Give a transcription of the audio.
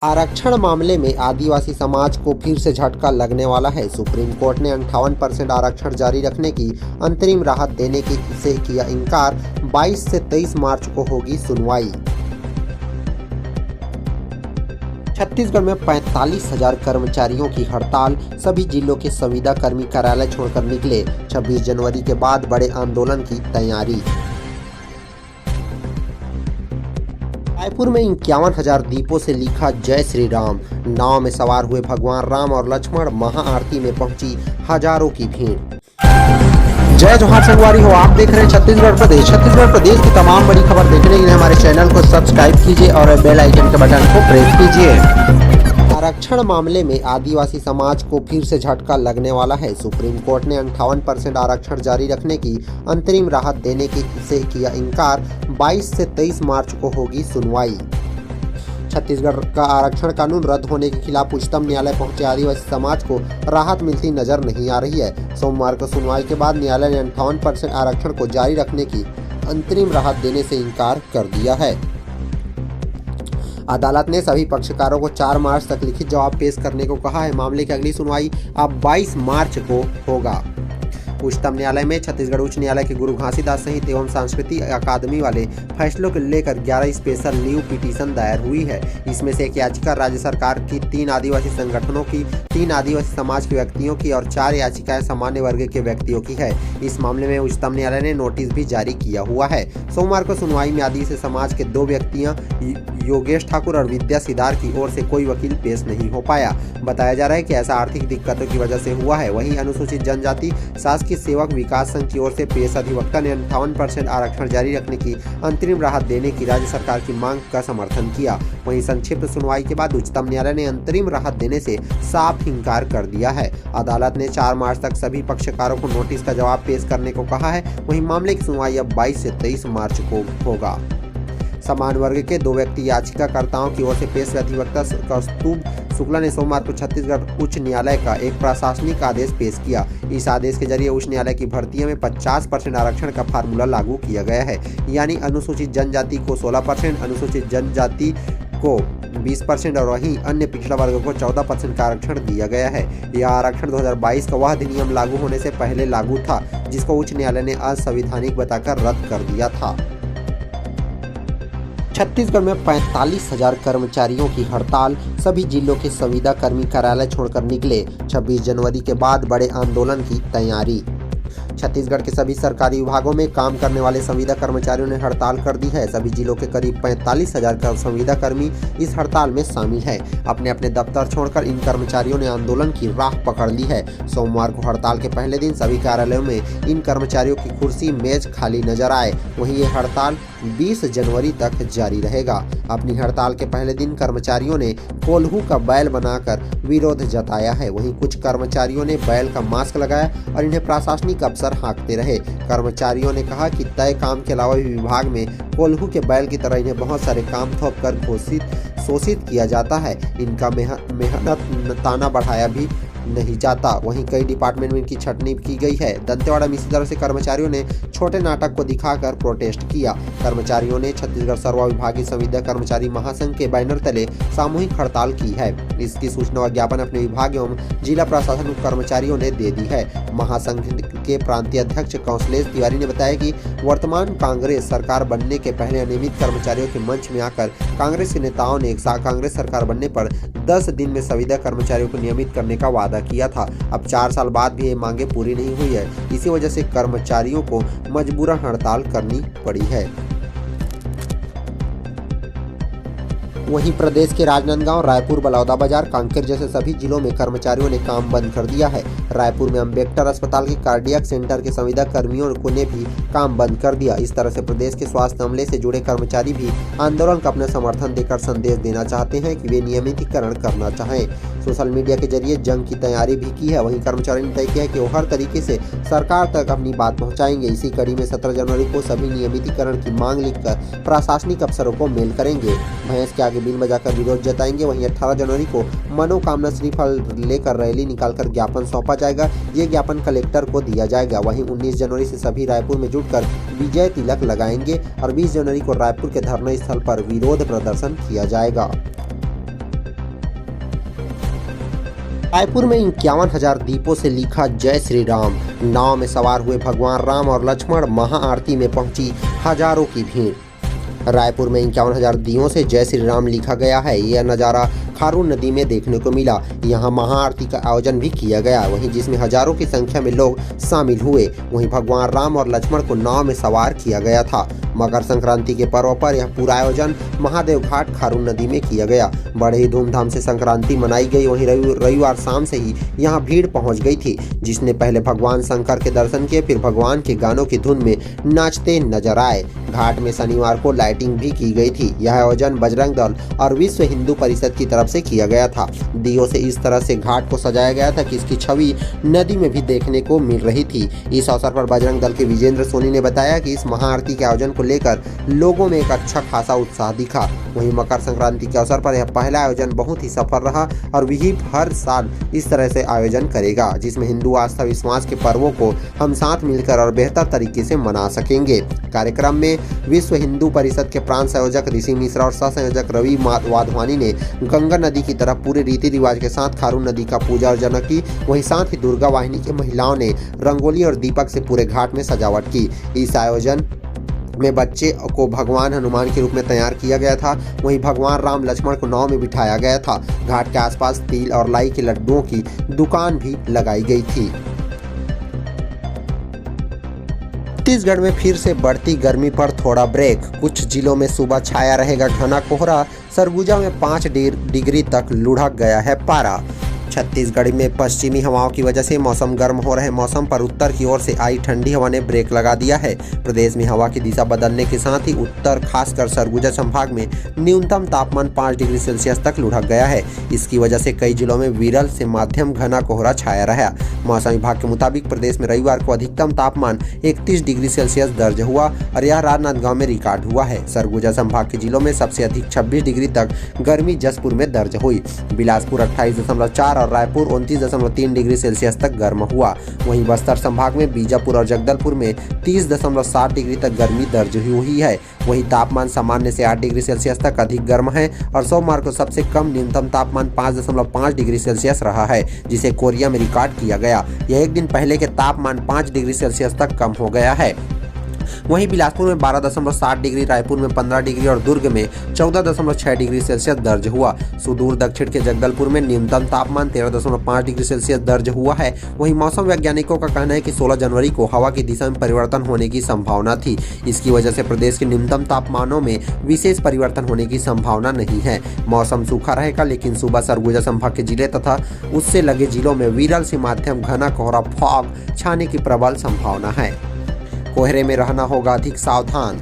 आरक्षण मामले में आदिवासी समाज को फिर से झटका लगने वाला है। सुप्रीम कोर्ट ने 58% आरक्षण जारी रखने की अंतरिम राहत देने से किया इनकार। 22 से 23 मार्च को होगी सुनवाई। छत्तीसगढ़ में 45,000 कर्मचारियों की हड़ताल। सभी जिलों के संविदा कर्मी कार्यालय छोड़कर निकले। 26 जनवरी के बाद बड़े आंदोलन की तैयारी। रायपुर में 51,000 दीपों से लिखा जय श्री राम। नाव में सवार हुए भगवान राम और लक्ष्मण। महाआरती में पहुंची हजारों की भीड़। जय जोहार संगवारी हो, आप देख रहे हैं छत्तीसगढ़ प्रदेश। छत्तीसगढ़ प्रदेश की तमाम बड़ी खबर देखने के लिए हमारे चैनल को सब्सक्राइब कीजिए और बेल आइकन के बटन को प्रेस कीजिए। आरक्षण मामले में आदिवासी समाज को फिर से झटका लगने वाला है। सुप्रीम कोर्ट ने 58% आरक्षण जारी रखने की अंतरिम राहत देने से किया इनकार। 22 से 23 मार्च को होगी सुनवाई। छत्तीसगढ़ का आरक्षण कानून रद्द होने के खिलाफ उच्चतम न्यायालय पहुंचे आदिवासी समाज को राहत मिलती नजर नहीं आ रही है। सोमवार को सुनवाई के बाद न्यायालय ने 58% आरक्षण को जारी रखने की अंतरिम राहत देने से इनकार कर दिया है। अदालत ने सभी पक्षकारों को 4 मार्च तक लिखित जवाब पेश करने को कहा है। मामले की अगली सुनवाई अब 22 मार्च को होगा। उच्चतम न्यायालय में छत्तीसगढ़ उच्च न्यायालय के गुरु घासीदास सहित एवं सांस्कृतिक अकादमी वाले फैसलों को लेकर 11 स्पेशल लीव पिटीशन दायर हुई है। इसमें से एक याचिका राज्य सरकार की, 3 आदिवासी संगठनों की, 3 आदिवासी समाज के व्यक्तियों की और 4 याचिकाएं सामान्य वर्ग के व्यक्तियों की है। इस मामले में उच्चतम न्यायालय ने नोटिस भी जारी किया हुआ है। सोमवार को सुनवाई में आदिवासी समाज के 2 व्यक्तियां योगेश ठाकुर और विद्या सिदार की ओर से कोई वकील पेश नहीं हो पाया। बताया जा रहा है कि ऐसा आर्थिक दिक्कतों की वजह से हुआ है। वहीं अनुसूचित जनजाति शासकीय सेवक विकास संघ की ओर से पेश अधिवक्ता ने 58% आरक्षण जारी रखने की अंतरिम राहत देने की राज्य सरकार की मांग का समर्थन किया। वहीं संक्षिप्त सुनवाई के बाद उच्चतम न्यायालय ने अंतरिम राहत देने से साफ इनकार कर दिया है। अदालत ने 4 मार्च तक सभी पक्षकारों को नोटिस का जवाब पेश करने को कहा है। वहीं मामले की सुनवाई अब 22 से 23 मार्च को होगा। समान वर्ग के 2 व्यक्ति याचिकाकर्ताओं की ओर से पेश अधिवक्ता कौस्तुभ शुक्ला ने सोमवार को छत्तीसगढ़ उच्च न्यायालय का एक प्रशासनिक आदेश पेश किया। इस आदेश के जरिए उच्च न्यायालय की भर्तियों में 50% आरक्षण का फार्मूला लागू किया गया है। यानी अनुसूचित जनजाति को 16%, अनुसूचित जनजाति को 20% और वहीं अन्य पिछड़ा वर्ग को 14% का आरक्षण दिया गया है। यह आरक्षण 2022 का वह अधिनियम लागू होने से पहले लागू था, जिसको उच्च न्यायालय ने असंवैधानिक बताकर रद्द कर दिया था। छत्तीसगढ़ में 45,000 कर्मचारियों की हड़ताल। सभी जिलों के संविदा कर्मी कार्यालय छोड़कर निकले। 26 जनवरी के बाद बड़े आंदोलन की तैयारी। छत्तीसगढ़ के सभी सरकारी विभागों में काम करने वाले संविदा कर्मचारियों ने हड़ताल कर दी है। सभी जिलों के करीब 45,000 संविदा कर्मी इस हड़ताल में शामिल हैं। अपने अपने दफ्तर छोड़कर इन कर्मचारियों ने आंदोलन की राह पकड़ ली है। सोमवार को हड़ताल के पहले दिन सभी कार्यालयों में इन कर्मचारियों की कुर्सी मेज खाली नजर आए। वहीं ये हड़ताल 20 जनवरी तक जारी रहेगा। अपनी हड़ताल के पहले दिन कर्मचारियों ने कोल्हू का बैल बनाकर विरोध जताया है। वहीं कुछ कर्मचारियों ने बैल का मास्क लगाया और इन्हें प्रशासनिक अफसर हाँकते रहे। कर्मचारियों ने कहा कि तय काम के अलावा भी विभाग में कोल्हू के बैल की तरह इन्हें बहुत सारे काम थोप कर शोषित किया जाता है। इनका मेहनत ताना बढ़ाया भी नहीं जाता। वहीं कई डिपार्टमेंट में इनकी छटनी की गई है। दंतेवाड़ा में इसी तरह से कर्मचारियों ने छोटे नाटक को दिखाकर प्रोटेस्ट किया। कर्मचारियों ने छत्तीसगढ़ सर्व विभागीय संविदा कर्मचारी महासंघ के बैनर तले सामूहिक हड़ताल की है। इसकी सूचना और ज्ञापन अपने विभाग एवं जिला प्रशासन कर्मचारियों ने दे दी है। महासंघ के प्रांतीय अध्यक्ष कौशलेश तिवारी ने बताया कि वर्तमान कांग्रेस सरकार बनने के पहले अनियमित कर्मचारियों के मंच में आकर कांग्रेस के नेताओं ने कांग्रेस सरकार बनने पर 10 दिन में संविदा कर्मचारियों को नियमित करने का वादा किया था। अब 4 साल बाद भी ये मांगे पूरी नहीं हुई है। इसी वजह से कर्मचारियों को मजबूरन हड़ताल करनी पड़ी है। वहीं प्रदेश के राजनांदगांव, रायपुर, बलौदाबाजार, कांकेर जैसे सभी जिलों में कर्मचारियों ने काम बंद कर दिया है। रायपुर में अम्बेडकर अस्पताल के कार्डियक सेंटर के संविदा कर्मियों ने भी काम बंद कर दिया। इस तरह से प्रदेश के स्वास्थ्य अमले से जुड़े कर्मचारी भी आंदोलन का अपना समर्थन देकर संदेश देना चाहते हैं कि वे नियमितीकरण करना चाहें। सोशल मीडिया के जरिए जंग की तैयारी भी की है। वहीं कर्मचारियों ने तय किया है कि वो हर तरीके से सरकार तक अपनी बात पहुंचाएंगे। इसी कड़ी में 17 जनवरी को सभी नियमितीकरण की मांग लिखकर प्रशासनिक अफसरों को मेल करेंगे। भैंस के आगे बिल बजाकर विरोध जताएंगे। वहीं 18 जनवरी को मनोकामना श्रीफल लेकर रैली निकालकर ज्ञापन सौंपा जाएगा। ये ज्ञापन कलेक्टर को दिया जाएगा। वहीं 19 जनवरी से सभी रायपुर में जुटकर विजय तिलक लगाएंगे और 20 जनवरी को रायपुर के धरना स्थल पर विरोध प्रदर्शन किया जाएगा। रायपुर में 51,000 दीपों से लिखा जय श्री राम। नाव में सवार हुए भगवान राम और लक्ष्मण, महाआरती में पहुंची हजारों की भीड़। रायपुर में 51,000 दियों से जय श्री राम लिखा गया है। यह नज़ारा खारून नदी में देखने को मिला। यहाँ महाआरती का आयोजन भी किया गया, वहीं जिसमें हजारों की संख्या में लोग शामिल हुए। वहीं भगवान राम और लक्ष्मण को नाव में सवार किया गया था। मकर संक्रांति के पर्व पर यह पूरा आयोजन महादेव घाट खारून नदी में किया गया। बड़े ही धूमधाम से संक्रांति मनाई गई। वहीं रविवार शाम से ही यहाँ भीड़ पहुँच गई थी, जिसने पहले भगवान शंकर के दर्शन किए, फिर भगवान के गानों की धुन में नाचते नजर आए। घाट में शनिवार को लाइटिंग भी की गई थी। यह आयोजन बजरंग दल और विश्व हिंदू परिषद की तरफ से किया गया था। दियों से इस तरह से घाट को सजाया गया था कि इसकी छवि नदी में भी देखने को मिल रही थी। इस अवसर पर बजरंग दल के विजेंद्र सोनी ने बताया कि इस महाआरती के आयोजन को लेकर लोगों में एक अच्छा खासा उत्साह दिखा। वहीं मकर संक्रांति के अवसर पर यह पहला आयोजन बहुत ही सफल रहा और विहिप हर साल इस तरह से आयोजन करेगा, जिसमें हिंदू आस्था विश्वास के पर्वों को हम साथ मिलकर और बेहतर तरीके से मना सकेंगे। कार्यक्रम में विश्व हिंदू परिषद के प्रांत संयोजक ऋषि मिश्रा और सह संयोजक रवि वाधवानी ने गंगा नदी की तरफ पूरे रीति रिवाज के साथ खारून नदी का पूजा अर्चना की। वहीं साथ ही दुर्गा वाहिनी की महिलाओं ने रंगोली और दीपक से पूरे घाट में सजावट की। इस आयोजन में बच्चे को भगवान हनुमान के रूप में तैयार किया गया था। वहीं भगवान राम लक्ष्मण को नाव में बिठाया गया था। घाट के आसपास तिल और लाई के लड्डुओं की दुकान भी लगाई गई थी। छत्तीसगढ़ में फिर से बढ़ती गर्मी पर थोड़ा ब्रेक। कुछ जिलों में सुबह छाया रहेगा घना कोहरा। सरगुजा में 5 डिग्री तक लुढ़क गया है पारा। छत्तीसगढ़ में पश्चिमी हवाओं की वजह से मौसम गर्म हो रहे मौसम पर उत्तर की ओर से आई ठंडी हवा ने ब्रेक लगा दिया है। प्रदेश में हवा की दिशा बदलने के साथ ही उत्तर खासकर सरगुजा संभाग में न्यूनतम तापमान 5 डिग्री सेल्सियस तक लुढ़क गया है। इसकी वजह से कई जिलों में विरल से मध्यम घना कोहरा छाया रहा। मौसम विभाग के मुताबिक प्रदेश में रविवार को अधिकतम तापमान 31 डिग्री सेल्सियस दर्ज हुआ और यह राजनांदगांव में रिकॉर्ड हुआ है। सरगुजा संभाग के जिलों में सबसे अधिक 26 डिग्री तक गर्मी जसपुर में दर्ज हुई। बिलासपुर 28.4 और रायपुर 29.3 डिग्री सेल्सियस तक गर्म हुआ। वहीं बस्तर संभाग में बीजापुर और जगदलपुर में 30.7 डिग्री तक गर्मी दर्ज हुई है। वहीं तापमान सामान्य से 8 डिग्री सेल्सियस तक अधिक गर्म है और सोमवार को सबसे कम न्यूनतम तापमान 5.5 डिग्री सेल्सियस रहा है, जिसे कोरिया में रिकॉर्ड किया गया। यह एक दिन पहले के तापमान 5 डिग्री सेल्सियस तक कम हो गया है। वहीं बिलासपुर में 12.7 डिग्री, रायपुर में 15 डिग्री और दुर्ग में 14.6 डिग्री सेल्सियस दर्ज हुआ। सुदूर दक्षिण के जगदलपुर में न्यूनतम तापमान 13.5 डिग्री सेल्सियस दर्ज हुआ है। वहीं मौसम वैज्ञानिकों का कहना है कि 16 जनवरी को हवा की दिशा में परिवर्तन होने की संभावना थी। इसकी वजह से प्रदेश के न्यूनतम तापमानों में विशेष परिवर्तन होने की संभावना नहीं है। मौसम सूखा रहेगा, लेकिन सुबह सरगुजा संभाग के जिले तथा उससे लगे जिलों में विरल से मध्यम घना कोहरा फॉग छाने की प्रबल संभावना है। कोहरे में रहना होगा अधिक सावधान।